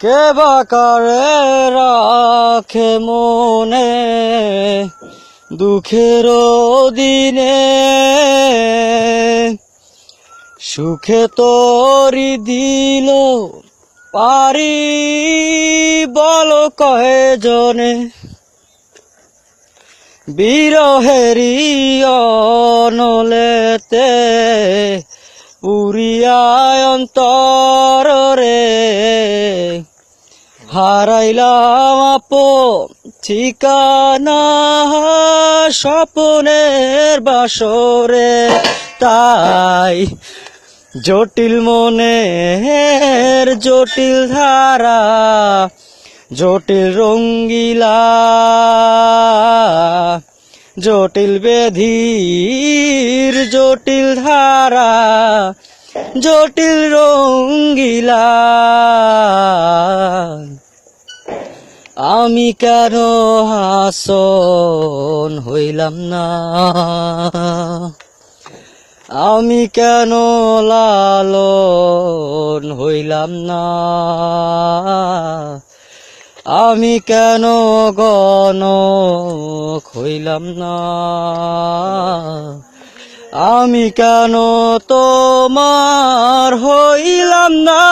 কে বা কারে রাখে মনে দুঃখের দিনে, সুখে তোরি দিল পারি বল কয়জনে, বিরহেরি অনলেতে পুরিয়ায় অন্তর রে, হারাইলাম আপন ঠিকানা স্বপ্নের বাসরে। তাই জটিল মনের জটিল ধারা, জটিল রঙ্গিলা, জটিল বেধির জটিল ধারা, জটিল রঙ্গিলা। আমি কেন হাসন হইলাম না, আমি কেন লালন হইলাম না, আমি কেন গণক হইলাম না, আমি কেন তোমার হইলাম না।